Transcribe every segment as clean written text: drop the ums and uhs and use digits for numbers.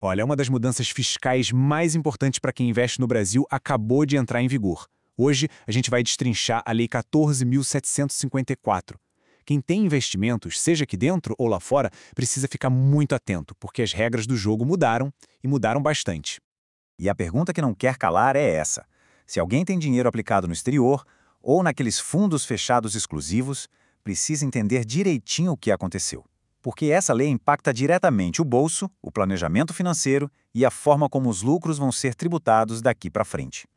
Olha, uma das mudanças fiscais mais importantes para quem investe no Brasil acabou de entrar em vigor. Hoje, a gente vai destrinchar a Lei 14.754. Quem tem investimentos, seja aqui dentro ou lá fora, precisa ficar muito atento, porque as regras do jogo mudaram, e mudaram bastante. E a pergunta que não quer calar é essa: se alguém tem dinheiro aplicado no exterior ou naqueles fundos fechados exclusivos, precisa entender direitinho o que aconteceu. Porque essa lei impacta diretamente o bolso, o planejamento financeiro e a forma como os lucros vão ser tributados daqui para frente.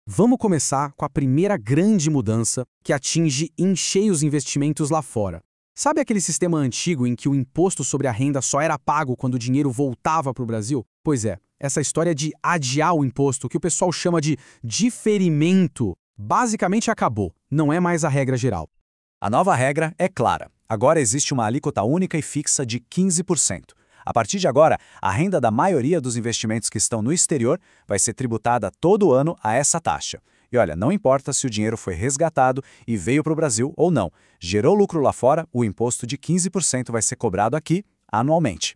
Vamos começar com a primeira grande mudança que atinge em cheio os investimentos lá fora. Sabe aquele sistema antigo em que o imposto sobre a renda só era pago quando o dinheiro voltava para o Brasil? Pois é, essa história de adiar o imposto, que o pessoal chama de diferimento, basicamente acabou, não é mais a regra geral. A nova regra é clara. Agora existe uma alíquota única e fixa de 15%. A partir de agora, a renda da maioria dos investimentos que estão no exterior vai ser tributada todo ano a essa taxa. E olha, não importa se o dinheiro foi resgatado e veio para o Brasil ou não. Gerou lucro lá fora, o imposto de 15% vai ser cobrado aqui anualmente.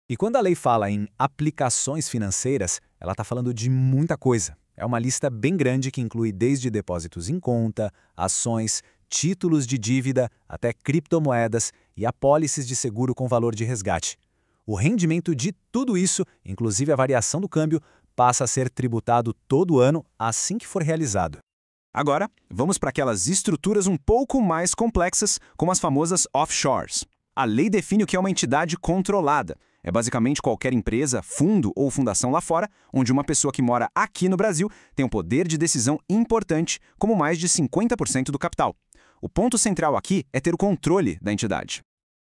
E quando a lei fala em aplicações financeiras, ela está falando de muita coisa. É uma lista bem grande que inclui desde depósitos em conta, ações, títulos de dívida, até criptomoedas e apólices de seguro com valor de resgate. O rendimento de tudo isso, inclusive a variação do câmbio, passa a ser tributado todo ano assim que for realizado. Agora, vamos para aquelas estruturas um pouco mais complexas, como as famosas offshores. A lei define o que é uma entidade controlada. É basicamente qualquer empresa, fundo ou fundação lá fora, onde uma pessoa que mora aqui no Brasil tem um poder de decisão importante, como mais de 50% do capital. O ponto central aqui é ter o controle da entidade.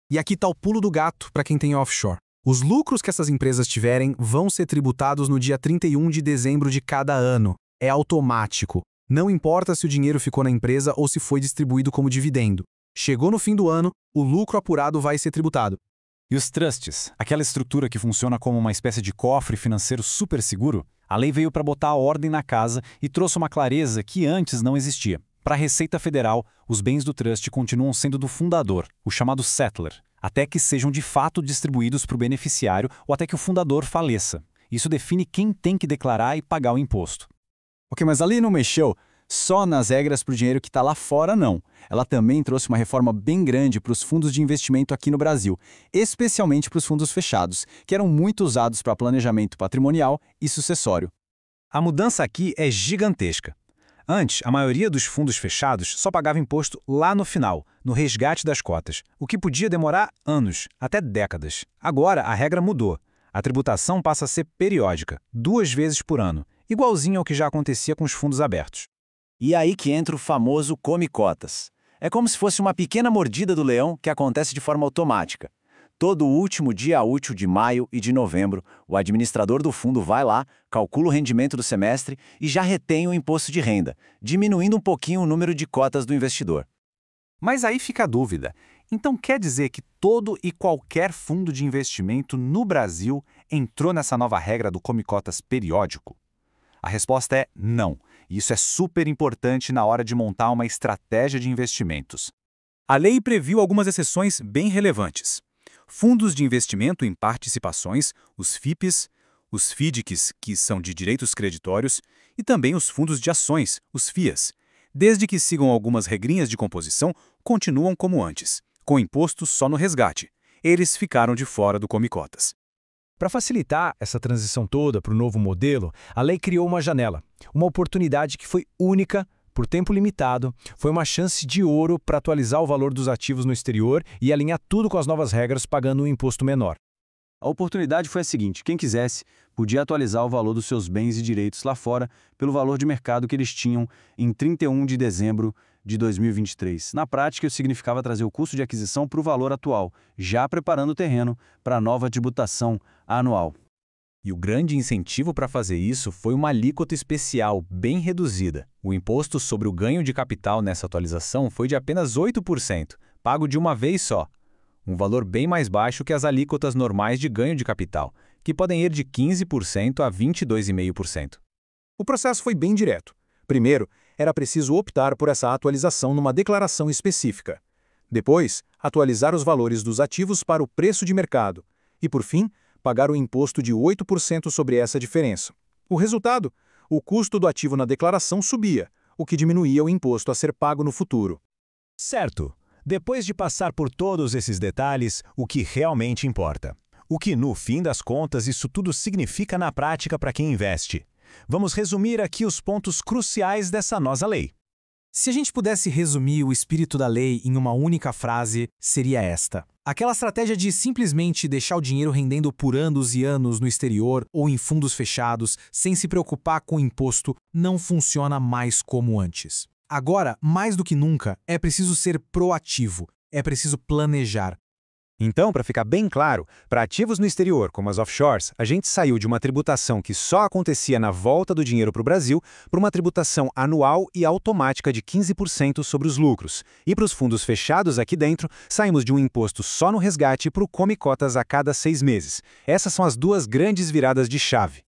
E aqui está o pulo do gato para quem tem offshore. Os lucros que essas empresas tiverem vão ser tributados no dia 31 de dezembro de cada ano. É automático. Não importa se o dinheiro ficou na empresa ou se foi distribuído como dividendo. Chegou no fim do ano, o lucro apurado vai ser tributado. E os trusts, aquela estrutura que funciona como uma espécie de cofre financeiro super seguro, a lei veio para botar a ordem na casa e trouxe uma clareza que antes não existia. Para a Receita Federal, os bens do trust continuam sendo do fundador, o chamado settler, até que sejam de fato distribuídos para o beneficiário ou até que o fundador faleça. Isso define quem tem que declarar e pagar o imposto. Ok, mas a lei não mexeu só nas regras para o dinheiro que está lá fora, não. Ela também trouxe uma reforma bem grande para os fundos de investimento aqui no Brasil, especialmente para os fundos fechados, que eram muito usados para planejamento patrimonial e sucessório. A mudança aqui é gigantesca. Antes, a maioria dos fundos fechados só pagava imposto lá no final, no resgate das cotas, o que podia demorar anos, até décadas. Agora, a regra mudou. A tributação passa a ser periódica, 2 vezes por ano, igualzinho ao que já acontecia com os fundos abertos. E aí que entra o famoso come-cotas. É como se fosse uma pequena mordida do leão que acontece de forma automática. Todo último dia útil de maio e de novembro, o administrador do fundo vai lá, calcula o rendimento do semestre e já retém o imposto de renda, diminuindo um pouquinho o número de cotas do investidor. Mas aí fica a dúvida. Então quer dizer que todo e qualquer fundo de investimento no Brasil entrou nessa nova regra do come-cotas periódico? A resposta é não. E isso é super importante na hora de montar uma estratégia de investimentos. A lei previu algumas exceções bem relevantes. Fundos de investimento em participações, os FIPs, os FDICs, que são de direitos creditórios, e também os fundos de ações, os FIAs. Desde que sigam algumas regrinhas de composição, continuam como antes, com imposto só no resgate. Eles ficaram de fora do come-cotas. Para facilitar essa transição toda para o novo modelo, a lei criou uma janela, uma oportunidade que foi única, por tempo limitado, foi uma chance de ouro para atualizar o valor dos ativos no exterior e alinhar tudo com as novas regras pagando um imposto menor. A oportunidade foi a seguinte: quem quisesse podia atualizar o valor dos seus bens e direitos lá fora pelo valor de mercado que eles tinham em 31 de dezembro de 2023. Na prática, isso significava trazer o custo de aquisição para o valor atual, já preparando o terreno para a nova tributação anual. E o grande incentivo para fazer isso foi uma alíquota especial bem reduzida. O imposto sobre o ganho de capital nessa atualização foi de apenas 8%, pago de uma vez só. Um valor bem mais baixo que as alíquotas normais de ganho de capital, que podem ir de 15% a 22,5%. O processo foi bem direto. Primeiro, era preciso optar por essa atualização numa declaração específica. Depois, atualizar os valores dos ativos para o preço de mercado. E, por fim, pagar o imposto de 8% sobre essa diferença. O resultado? O custo do ativo na declaração subia, o que diminuía o imposto a ser pago no futuro. Certo. Depois de passar por todos esses detalhes, o que realmente importa? O que, no fim das contas, isso tudo significa na prática para quem investe? Vamos resumir aqui os pontos cruciais dessa nossa lei. Se a gente pudesse resumir o espírito da lei em uma única frase, seria esta. Aquela estratégia de simplesmente deixar o dinheiro rendendo por anos e anos no exterior ou em fundos fechados, sem se preocupar com o imposto, não funciona mais como antes. Agora, mais do que nunca, é preciso ser proativo, é preciso planejar. Então, para ficar bem claro, para ativos no exterior, como as offshores, a gente saiu de uma tributação que só acontecia na volta do dinheiro para o Brasil para uma tributação anual e automática de 15% sobre os lucros. E para os fundos fechados aqui dentro, saímos de um imposto só no resgate para o come-cotas a cada 6 meses. Essas são as duas grandes viradas de chave.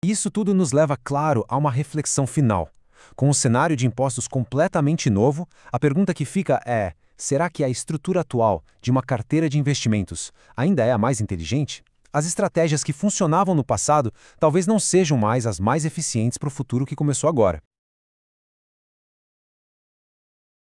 Isso tudo nos leva, claro, a uma reflexão final. Com um cenário de impostos completamente novo, a pergunta que fica é: será que a estrutura atual de uma carteira de investimentos ainda é a mais inteligente? As estratégias que funcionavam no passado talvez não sejam mais as mais eficientes para o futuro que começou agora.